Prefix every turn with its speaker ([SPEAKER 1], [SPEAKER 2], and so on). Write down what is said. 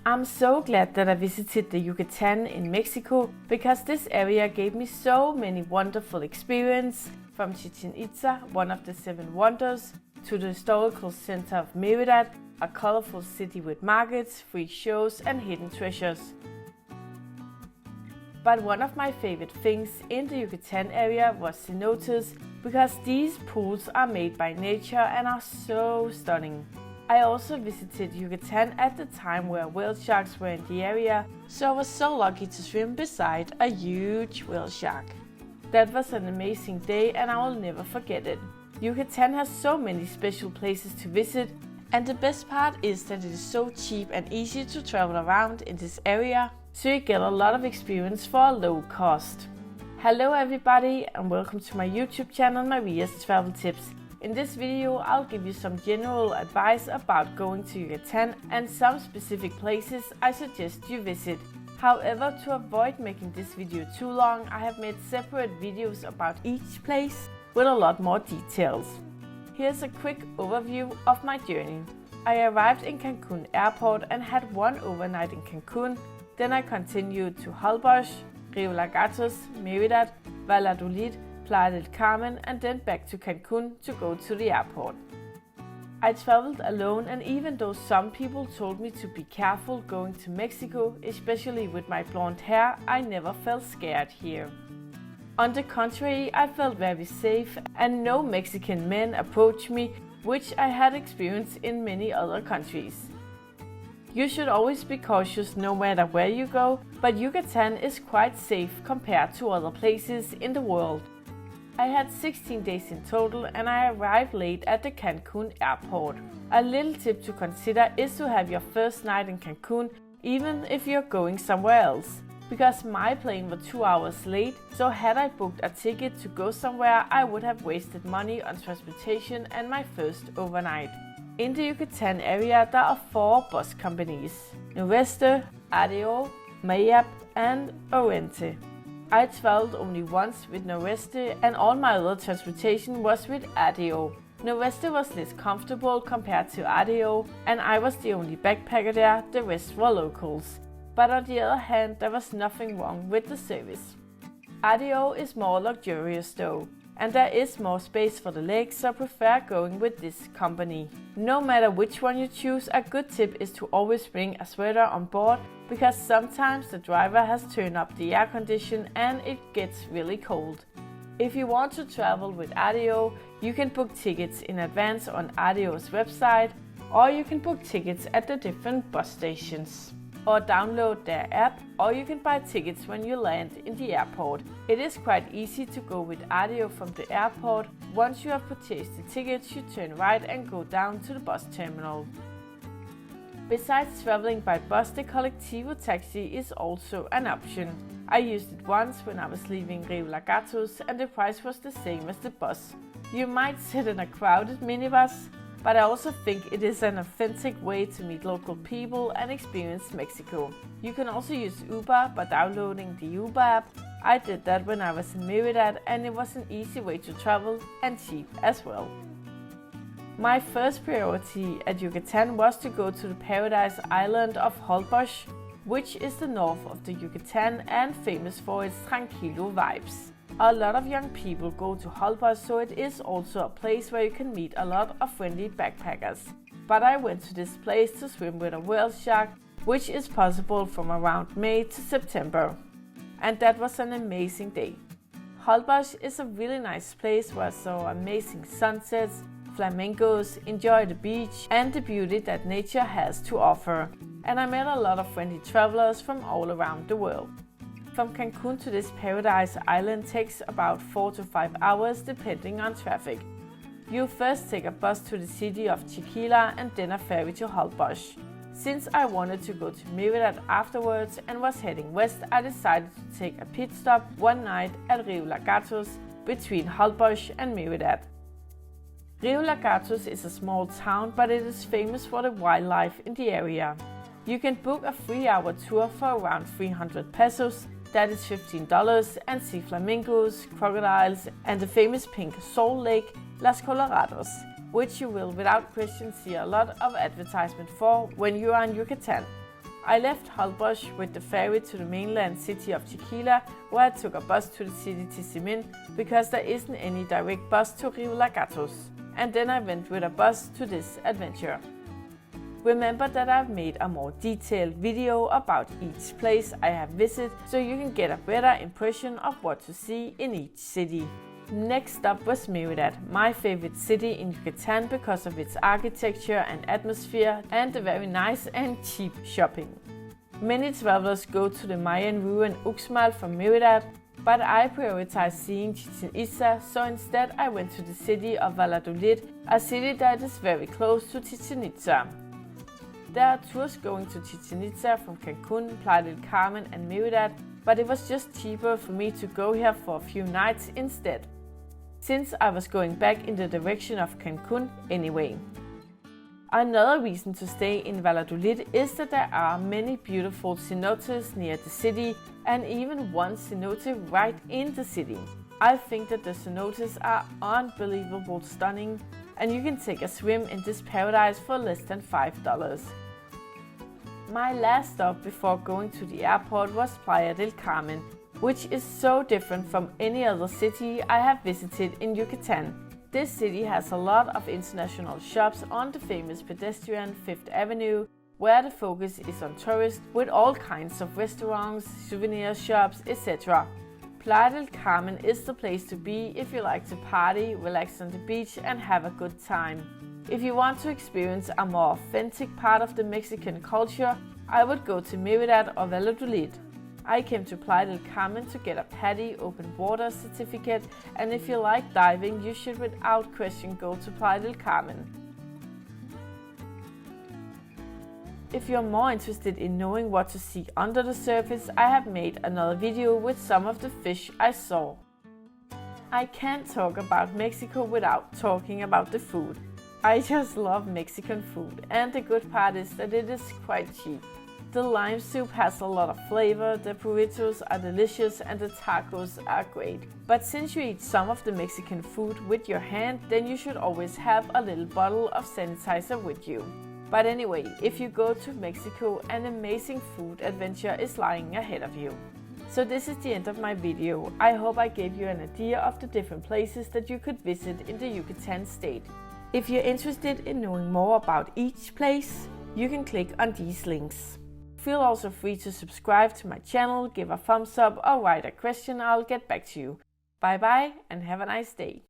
[SPEAKER 1] I'm so glad that I visited the Yucatan in Mexico because this area gave me so many wonderful experiences, from Chichen Itza, one of the 7 wonders, to the historical center of Merida, a colorful city with markets, free shows and hidden treasures. But one of my favorite things in the Yucatan area was cenotes, because these pools are made by nature and are so stunning. I also visited Yucatan at the time where whale sharks were in the area, so I was so lucky to swim beside a huge whale shark. That was an amazing day and I will never forget it. Yucatan has so many special places to visit, and the best part is that it is so cheap and easy to travel around in this area, so you get a lot of experience for a low cost. Hello everybody and welcome to my YouTube channel Maria's Travel Tips. In this video I'll give you some general advice about going to Yucatan and some specific places I suggest you visit. However, to avoid making this video too long, I have made separate videos about each place with a lot more details. Here's a quick overview of my journey. I arrived in Cancun Airport and had one overnight in Cancun. Then I continued to Holbox, Rio Lagartos, Merida, Valladolid, Playa del Carmen and then back to Cancun to go to the airport. I traveled alone, and even though some people told me to be careful going to Mexico, especially with my blonde hair, I never felt scared here. On the contrary, I felt very safe and no Mexican men approached me, which I had experienced in many other countries. You should always be cautious no matter where you go, but Yucatan is quite safe compared to other places in the world. I had 16 days in total and I arrived late at the Cancun Airport. A little tip to consider is to have your first night in Cancun even if you're going somewhere else. Because my plane was 2 hours late, so had I booked a ticket to go somewhere, I would have wasted money on transportation and my first overnight. In the Yucatan area there are 4 bus companies: Noreste, ADO, Mayap and Oriente. I traveled only once with Noreste and all my other transportation was with ADO. Noreste was less comfortable compared to ADO and I was the only backpacker there, the rest were locals. But on the other hand, there was nothing wrong with the service. ADO is more luxurious though, and there is more space for the legs, so I prefer going with this company. No matter which one you choose, a good tip is to always bring a sweater on board, because sometimes the driver has turned up the air condition and it gets really cold. If you want to travel with ADO, you can book tickets in advance on ADO's website, or you can book tickets at the different bus stations, or download their app, or you can buy tickets when you land in the airport. It is quite easy to go with ADO from the airport. Once you have purchased the tickets, you turn right and go down to the bus terminal. Besides traveling by bus, the Colectivo taxi is also an option. I used it once when I was leaving Rio Lagartos and the price was the same as the bus. You might sit in a crowded minibus, but I also think it is an authentic way to meet local people and experience Mexico. You can also use Uber by downloading the Uber app. I did that when I was in Merida and it was an easy way to travel and cheap as well. My first priority at Yucatan was to go to the paradise island of Holbox, which is the north of the Yucatan and famous for its tranquilo vibes. A lot of young people go to Holbox, so it is also a place where you can meet a lot of friendly backpackers. But I went to this place to swim with a whale shark, which is possible from around May to September. And that was an amazing day. Holbox is a really nice place where I saw amazing sunsets, flamingos, enjoy the beach and the beauty that nature has to offer. And I met a lot of friendly travelers from all around the world. From Cancun to this paradise island takes about 4 to 5 hours depending on traffic. You first take a bus to the city of Chiquila and then a ferry to Holbox. Since I wanted to go to Merida afterwards and was heading west, I decided to take a pit stop one night at Rio Lagartos between Holbox and Merida. Rio Lagartos is a small town, but it is famous for the wildlife in the area. You can book a 3-hour tour for around 300 pesos, that is $15, and see flamingos, crocodiles and the famous pink salt lake, Las Colorados, which you will without question see a lot of advertisement for when you are in Yucatan. I left Holbox with the ferry to the mainland city of Tequila, where I took a bus to the city Tizimin because there isn't any direct bus to Rio Lagartos, and then I went with a bus to this adventure. Remember that I've made a more detailed video about each place I have visited, so you can get a better impression of what to see in each city. Next up was Merida, my favorite city in Yucatan because of its architecture and atmosphere and the very nice and cheap shopping. Many travelers go to the Mayan ruin Uxmal from Merida, but I prioritize seeing Chichen Itza, so instead I went to the city of Valladolid, a city that is very close to Chichen Itza. There are tours going to Chichen Itza from Cancun, Playa del Carmen and Merida, but it was just cheaper for me to go here for a few nights instead, since I was going back in the direction of Cancun anyway. Another reason to stay in Valladolid is that there are many beautiful cenotes near the city and even one cenote right in the city. I think that the cenotes are unbelievable stunning, and you can take a swim in this paradise for less than $5. My last stop before going to the airport was Playa del Carmen, which is so different from any other city I have visited in Yucatan. This city has a lot of international shops on the famous pedestrian Fifth Avenue, where the focus is on tourists with all kinds of restaurants, souvenir shops, etc. Playa del Carmen is the place to be if you like to party, relax on the beach and have a good time. If you want to experience a more authentic part of the Mexican culture, I would go to Merida or Valladolid. I came to Playa del Carmen to get a PADI open water certificate, and if you like diving, you should without question go to Playa del Carmen. If you're more interested in knowing what to see under the surface, I have made another video with some of the fish I saw. I can't talk about Mexico without talking about the food. I just love Mexican food, and the good part is that it is quite cheap. The lime soup has a lot of flavor, the burritos are delicious and the tacos are great. But since you eat some of the Mexican food with your hand, then you should always have a little bottle of sanitizer with you. But anyway, if you go to Mexico, an amazing food adventure is lying ahead of you. So this is the end of my video. I hope I gave you an idea of the different places that you could visit in the Yucatan state. If you're interested in knowing more about each place, you can click on these links. Feel also free to subscribe to my channel, give a thumbs up or write a question, I'll get back to you. Bye bye and have a nice day.